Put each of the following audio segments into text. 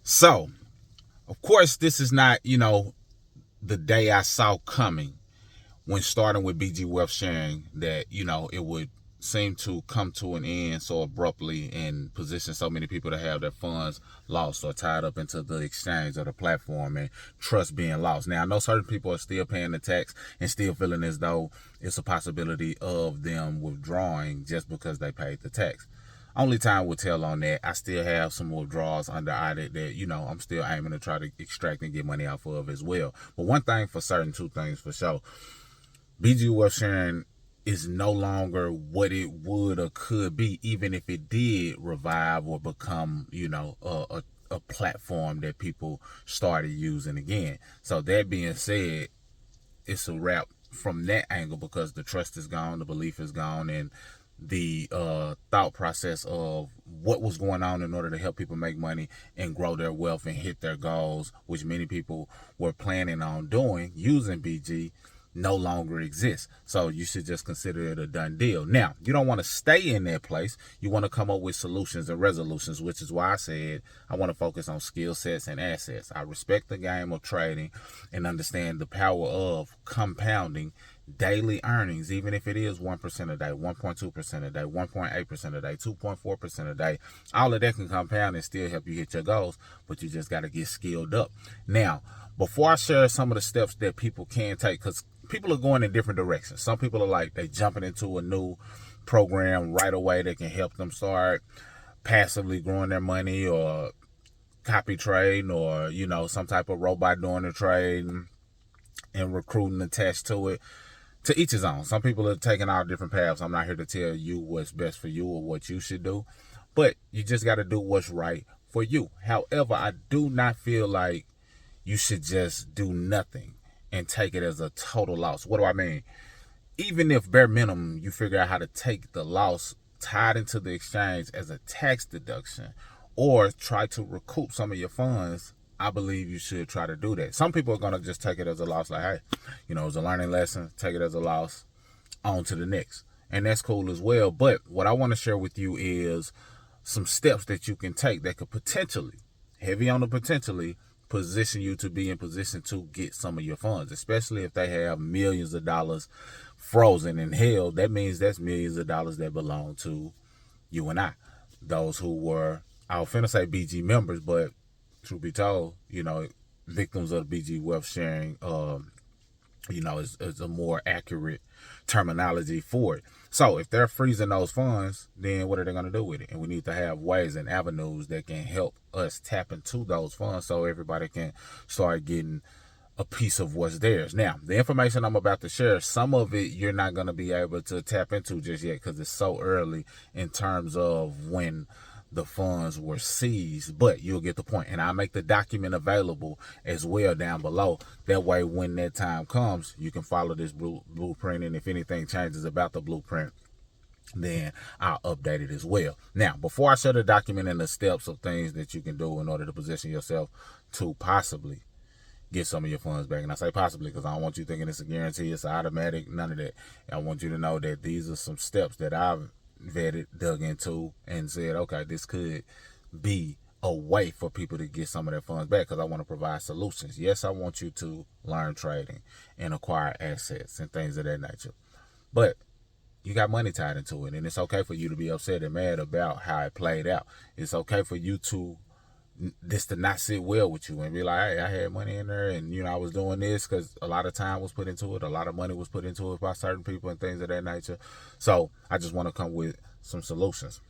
So, of course, this is not, the day I saw coming when starting with BG Wealth sharing that, it would seem to come to an end so abruptly and position so many people to have their funds lost or tied up into the exchange or the platform and trust being lost. Now, I know certain people are still paying the tax and still feeling as though it's a possibility of them withdrawing just because they paid the tax. Only time will tell on that. I still have some withdrawals under audit that, I'm still aiming to try to extract and get money off of as well. But one thing for certain, two things for sure. BG Wealth sharing is no longer what it would or could be, even if it did revive or become, a platform that people started using again. So that being said, it's a wrap from that angle because the trust is gone, the belief is gone, and the thought process of what was going on in order to help people make money and grow their wealth and hit their goals, which many people were planning on doing using BG, no longer exists. So you should just consider it a done deal. Now, you don't want to stay in that place. You want to come up with solutions and resolutions, which is why I said I want to focus on skill sets and assets. I respect the game of trading and understand the power of compounding daily earnings, even if it is 1% a day, 1.2% a day, 1.8% a day, 2.4% a day. All of that can compound and still help you hit your goals, but you just got to get skilled up. Now, before I share some of the steps that people can take, because people are going in different directions. Some people are like, they jumping into a new program right away that can help them start passively growing their money or copy trading or, some type of robot doing the trade and recruiting attached to it. To each his own. Some people are taking all different paths. I'm not here to tell you what's best for you or what you should do, but you just got to do what's right for you. However, I do not feel like you should just do nothing and take it as a total loss. What do I mean? Even if bare minimum you figure out how to take the loss tied into the exchange as a tax deduction or try to recoup some of your funds, I believe you should try to do that. Some people are going to just take it as a loss, like, hey, it's a learning lesson, take it as a loss, on to the next. And that's cool as well. But what I want to share with you is some steps that you can take that could potentially, heavy on the potentially, position you to be in position to get some of your funds, especially if they have millions of dollars frozen in hell. That means that's millions of dollars that belong to you and I, those who were, I was finna say BG members, but truth be told, victims of BG wealth sharing, is a more accurate terminology for it. So if they're freezing those funds, then what are they going to do with it? And we need to have ways and avenues that can help us tap into those funds so everybody can start getting a piece of what's theirs. Now, the information I'm about to share, some of it you're not going to be able to tap into just yet because it's so early in terms of when the funds were seized, but you'll get the point. And I'll make the document available as well down below. That way, when that time comes, you can follow this blueprint. And if anything changes about the blueprint, then I'll update it as well. Now, before I share the document and the steps of things that you can do in order to position yourself to possibly get some of your funds back. And I say possibly because I don't want you thinking it's a guarantee, it's automatic, none of that. I want you to know that these are some steps that I've vetted, dug into, and said, okay, this could be a way for people to get some of their funds back because I want to provide solutions. Yes, I want you to learn trading and acquire assets and things of that nature. But you got money tied into it, and it's okay for you to be upset and mad about how it played out. It's okay for you to this to not sit well with you and be like, hey, I had money in there and I was doing this because a lot of time was put into it, a lot of money was put into it by certain people and things of that nature. So I just want to come with some solutions.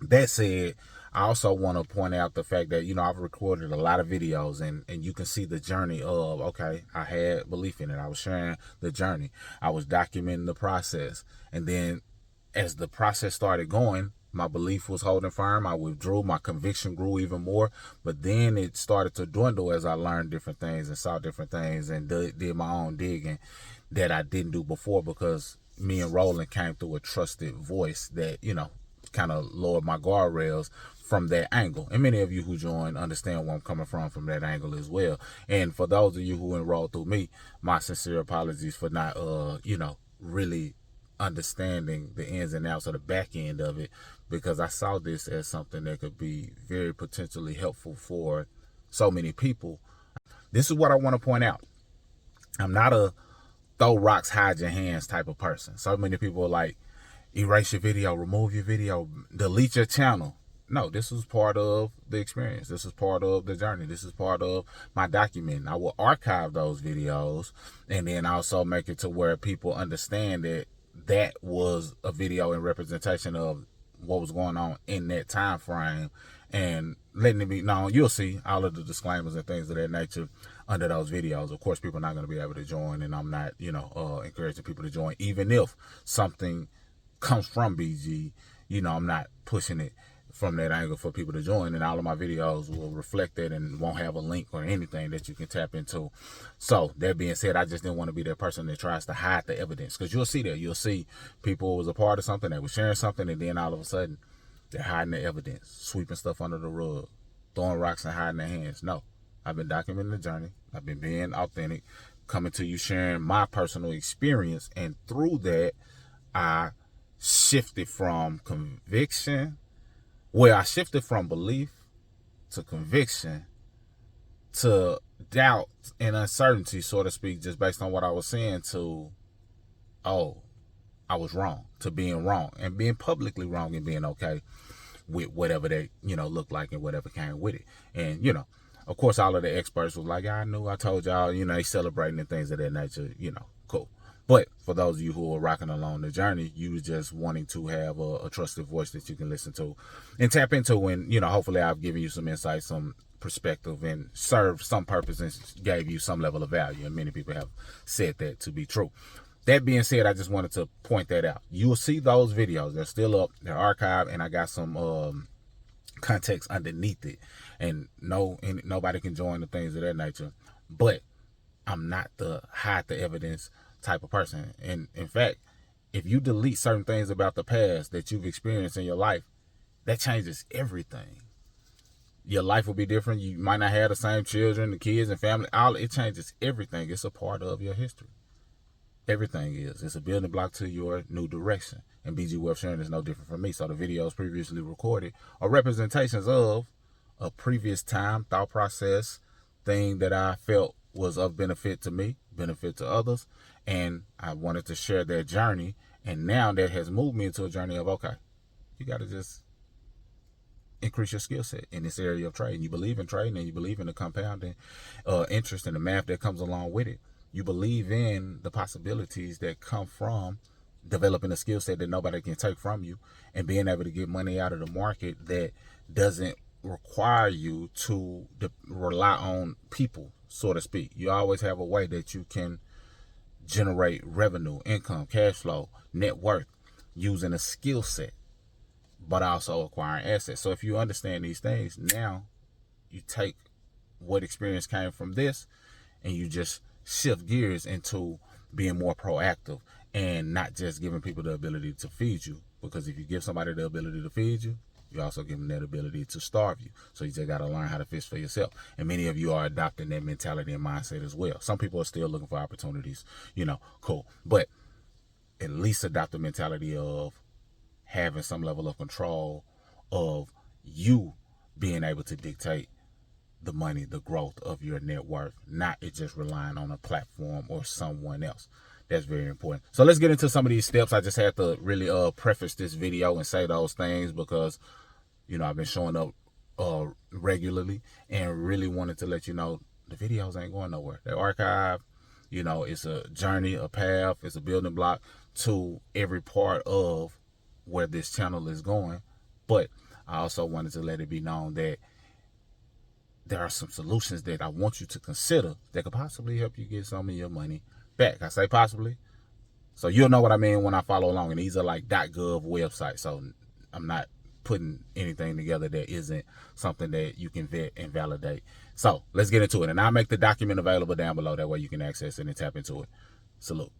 That said, I also want to point out the fact that I've recorded a lot of videos and you can see the journey of, okay, I had belief in it, I was sharing the journey, I was documenting the process, and then as the process started going, my belief was holding firm. I withdrew. My conviction grew even more. But then it started to dwindle as I learned different things and saw different things and did my own digging that I didn't do before because me and Roland came through a trusted voice that, kind of lowered my guardrails from that angle. And many of you who join understand where I'm coming from that angle as well. And for those of you who enrolled through me, my sincere apologies for not, really understanding the ins and outs of the back end of it, because I saw this as something that could be very potentially helpful for so many people. This is what I want to point out. I'm not a throw rocks, hide your hands type of person. So many people are like, erase your video, remove your video, delete your channel. No, this is part of the experience. This is part of the journey. This is part of my document. I will archive those videos and then also make it to where people understand that that was a video in representation of what was going on in that time frame, and letting it be known. You'll see all of the disclaimers and things of that nature under those videos. Of course, people are not going to be able to join, and I'm not, encouraging people to join, even if something comes from BG. I'm not pushing it from that angle for people to join, and all of my videos will reflect that and won't have a link or anything that you can tap into. So that being said, I just didn't want to be that person that tries to hide the evidence, because you'll see that. You'll see people was a part of something, they were sharing something, and then all of a sudden they're hiding the evidence, sweeping stuff under the rug, throwing rocks and hiding their hands. No, I've been documenting the journey. I've been being authentic, coming to you, sharing my personal experience, and through that I shifted from conviction. I shifted from belief to conviction to doubt and uncertainty, so to speak, just based on what I was saying, to, oh, I was wrong, to being wrong and being publicly wrong and being okay with whatever they, looked like and whatever came with it. And, of course, all of the experts was like, yeah, I knew, I told y'all, they celebrating and things of that nature, cool. But for those of you who are rocking along the journey, you was just wanting to have a trusted voice that you can listen to and tap into. And, hopefully I've given you some insight, some perspective, and served some purpose and gave you some level of value. And many people have said that to be true. That being said, I just wanted to point that out. You will see those videos. They're still up. They're archived. And I got some context underneath it. And nobody can join the things of that nature. But I'm not the hide the evidence type of person. And in fact, if you delete certain things about the past that you've experienced in your life, that changes everything. Your life will be different. You might not have the same children, the kids and family. It changes everything. It's a part of your history. Everything is. It's a building block to your new direction. And BGW Wealth sharing is no different from me. So the videos previously recorded are representations of a previous time, thought process, thing that I felt was of benefit to me, benefit to others. And I wanted to share that journey. And now that has moved me into a journey of, okay, you got to just increase your skill set in this area of trading. You believe in trading, and you believe in the compounding interest and the math that comes along with it. You believe in the possibilities that come from developing a skill set that nobody can take from you, and being able to get money out of the market that doesn't require you to rely on people, so to speak. You always have a way that you can generate revenue, income, cash flow, net worth using a skill set, but also acquiring assets. So if you understand these things, now you take what experience came from this and you just shift gears into being more proactive and not just giving people the ability to feed you. Because if you give somebody the ability to feed you, you also give them that ability to starve you. So you just got to learn how to fish for yourself. And many of you are adopting that mentality and mindset as well. Some people are still looking for opportunities, cool. But at least adopt the mentality of having some level of control of you being able to dictate the money, the growth of your net worth, not it just relying on a platform or someone else. That's very important. So let's get into some of these steps. I just had to really preface this video and say those things because, I've been showing up regularly and really wanted to let you know the videos ain't going nowhere. They're archived. It's a journey, a path, it's a building block to every part of where this channel is going. But I also wanted to let it be known that there are some solutions that I want you to consider that could possibly help you get some of your money back. I say possibly, so you'll know what I mean when I follow along. And these are like .gov websites, so I'm not putting anything together that isn't something that you can vet and validate. So let's get into it, and I'll make the document available down below. That way you can access it and tap into it. Salute.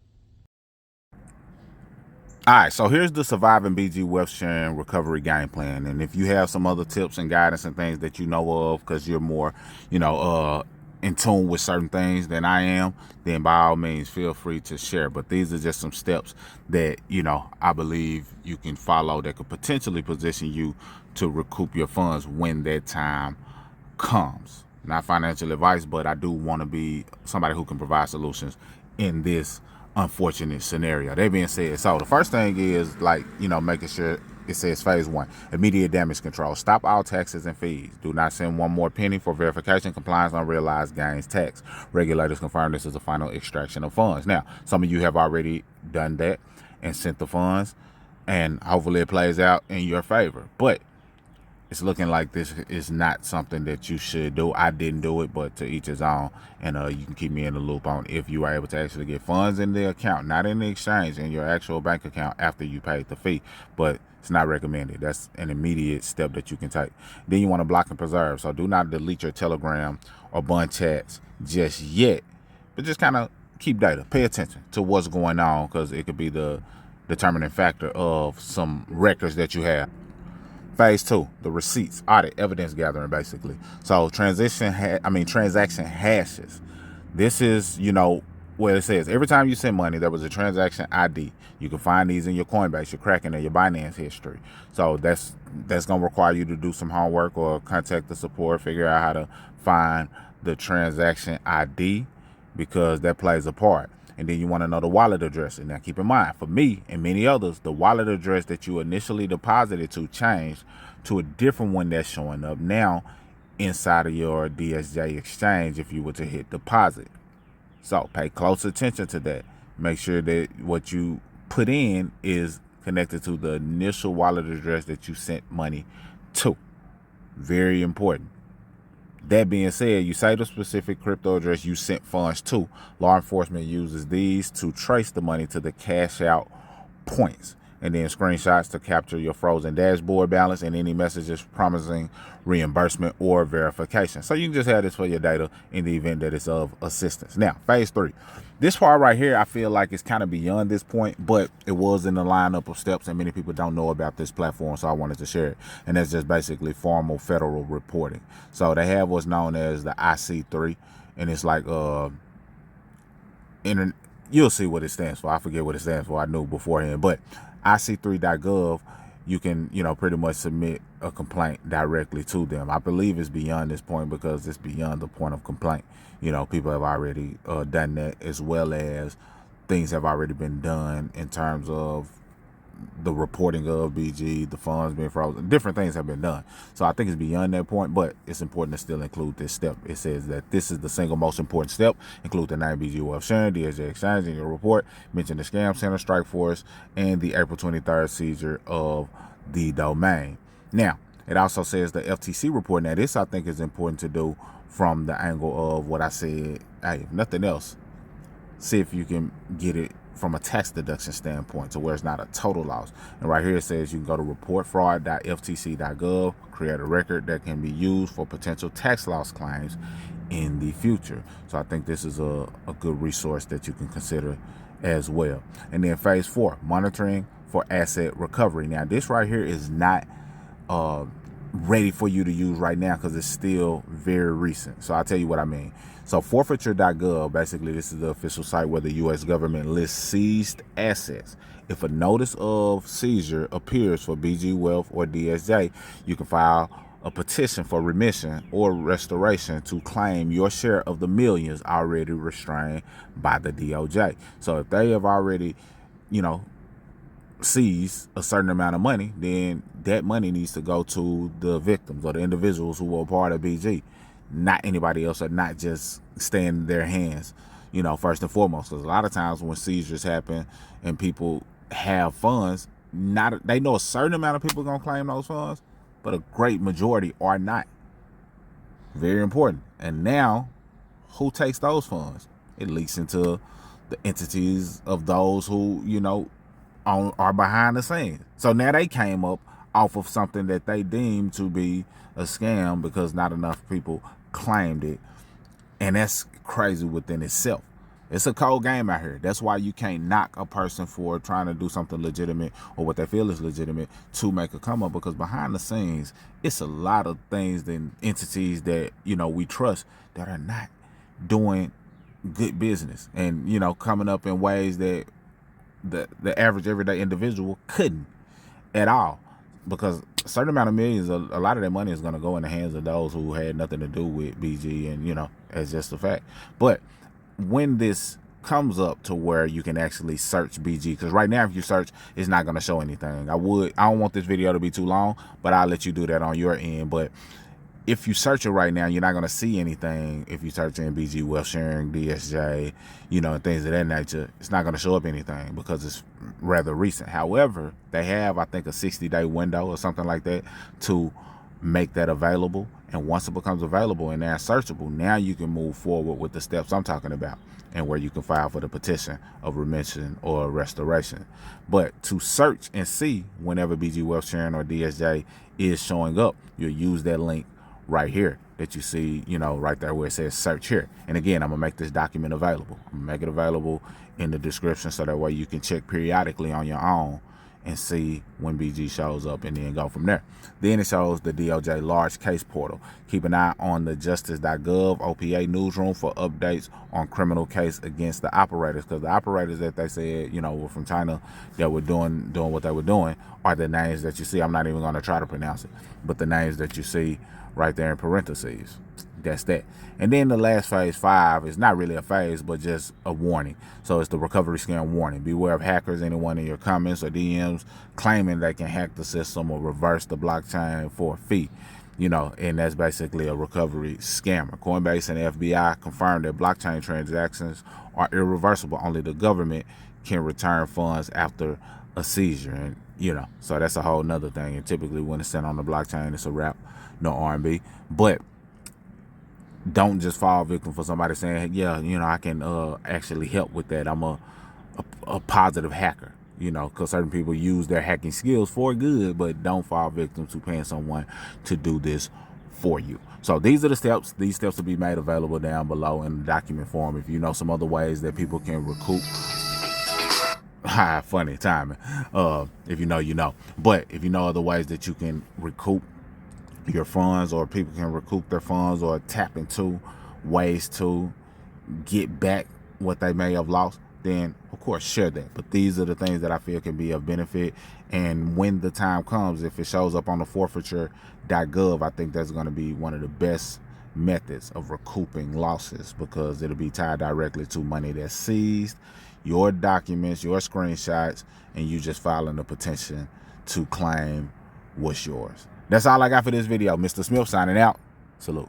All right, so here's the Surviving BG Wealth Sharing Recovery Game Plan. And if you have some other tips and guidance and things that you know of, because you're more, in tune with certain things than I am, then by all means, feel free to share. But these are just some steps that, I believe you can follow that could potentially position you to recoup your funds when that time comes. not financial advice, but I do want to be somebody who can provide solutions in this unfortunate scenario. That being said, so the first thing is, like, making sure it says phase 1, immediate damage control. Stop all taxes and fees. Do not send one more penny for verification, compliance, unrealized gains tax. Regulators confirm this is a final extraction of funds. Now, some of you have already done that and sent the funds, and hopefully it plays out in your favor. But it's looking like this is not something that you should do. I didn't do it, but to each his own. And you can keep me in the loop on if you are able to actually get funds in the account, not in the exchange, in your actual bank account after you paid the fee. But it's not recommended. That's an immediate step that you can take. Then you want to block and preserve. So do not delete your Telegram or Bun chats just yet, but just kind of keep data. Pay attention to what's going on, because it could be the determining factor of some records that you have. Phase 2, the receipts, audit, evidence gathering, basically. So transaction hashes. This is, where it says every time you send money, there was a transaction ID. You can find these in your Coinbase, your Kraken, and your Binance history. So that's going to require you to do some homework or contact the support, figure out how to find the transaction ID, because that plays a part. And then you want to know the wallet address. And now keep in mind, for me and many others, the wallet address that you initially deposited to changed to a different one that's showing up now inside of your DSJ Exchange if you were to hit deposit. So pay close attention to that. Make sure that what you put in is connected to the initial wallet address that you sent money to. Very important. That being said, you say the specific crypto address you sent funds to. Law enforcement uses these to trace the money to the cash out points, and then screenshots to capture your frozen dashboard balance and any messages promising reimbursement or verification. So you can just have this for your data in the event that it's of assistance. Now, phase 3. This part right here, I feel like it's kind of beyond this point, but it was in the lineup of steps, and many people don't know about this platform, so I wanted to share it. And that's just basically formal federal reporting. So they have what's known as the IC3, and it's like you'll see what it stands for. I forget what it stands for. I knew beforehand, but IC3.gov, you can, pretty much submit a complaint directly to them. I believe it's beyond this point because it's beyond the point of complaint. People have already done that, as well as things have already been done in terms of the reporting of BG, the funds being frozen, different things have been done. So I think it's beyond that point, but it's important to still include this step. It says that this is the single most important step. Include the name BGW Wealth sharing, DSJ Exchange in your report. Mention the Scam Center, Strike Force, and the April 23rd seizure of the domain. Now, it also says the FTC report. Now, this I think is important to do from the angle of what I said. Hey, if nothing else, see if you can get it from a tax deduction standpoint to where it's not a total loss. And right here it says you can go to reportfraud.ftc.gov, create a record that can be used for potential tax loss claims in the future. So I think this is a good resource that you can consider as well. And then phase 4, monitoring for asset recovery. Now this right here is not ready for you to use right now because it's still very recent. So I'll tell you what I mean. So Forfeiture.gov, basically this is the official site where the U.S. government lists seized assets. If a notice of seizure appears for BG Wealth or DSJ, you can file a petition for remission or restoration to claim your share of the millions already restrained by the DOJ. So if they have already, seized a certain amount of money, then that money needs to go to the victims or the individuals who were part of BG, not anybody else, or not just stay in their hands, first and foremost. Because a lot of times when seizures happen and people have funds, they know a certain amount of people are going to claim those funds, but a great majority are not. Very important. And now, who takes those funds? It leaks into the entities of those who, are behind the scenes. So now they came up off of something that they deemed to be a scam because not enough people claimed it. And that's crazy within itself. It's a cold game out here. That's why you can't knock a person for trying to do something legitimate or what they feel is legitimate to make a come up, because behind the scenes, it's a lot of things and entities that, we trust that are not doing good business and, coming up in ways that the average everyday individual couldn't at all. because a certain amount of millions, a lot of that money is going to go in the hands of those who had nothing to do with BG, and, you know, it's just a fact. But when this comes up to where you can actually search BG, because right now if you search, it's not going to show anything. I don't want this video to be too long, but I'll let you do that on your end. But if you search it right now, you're not going to see anything. If you search in BG Wealth Sharing, DSJ, you know, and things of that nature, it's not going to show up anything because it's rather recent. However, they have, I think, a 60-day window or something like that to make that available. And once it becomes available and now searchable, now you can move forward with the steps I'm talking about, and where you can file for the petition of remission or restoration. But to search and see whenever BG Wealth Sharing or DSJ is showing up, you'll use that link right here that you see, you know, right there where it says search here. And again, I'm gonna make this document available. I'm gonna make it available in the description so that way you can check periodically on your own and see when BG shows up, and then go from there. Then it shows the DOJ large case portal. Keep an eye on the Justice.gov OPA newsroom for updates on criminal case against the operators, because the operators that they said, you know, were from China that were doing what they were doing are the names that you see. I'm not even going to try to pronounce it, but the names that you see right there in parentheses. That's that. And then the last phase 5 is not really a phase, but just a warning. So it's the recovery scam warning. Beware of hackers. Anyone in your comments or DMs claiming they can hack the system or reverse the blockchain for a fee. You know, and that's basically a recovery scammer. Coinbase and the FBI confirmed that blockchain transactions are irreversible. Only the government can return funds after a seizure. And, you know, so that's a whole nother thing. And typically when it's sent on the blockchain, it's a wrap, no R&B. But don't just fall victim for somebody saying, yeah, you know, I can actually help with that. I'm a positive hacker, you know, because certain people use their hacking skills for good, but don't fall victim to paying someone to do this for you. So these are the steps. These steps will be made available down below in the document form. If you know some other ways that people can recoup, funny timing. If you know, you know. But if you know other ways that you can recoup your funds, or people can recoup their funds, or tap into ways to get back what they may have lost, then of course share that. But these are the things that I feel can be of benefit. And when the time comes, if it shows up on the Forfeiture.gov, I think that's going to be one of the best methods of recouping losses, because it'll be tied directly to money that's seized, your documents, your screenshots, and you just filing a petition to claim what's yours. That's all I got for this video. Mr. Smith signing out. Salute.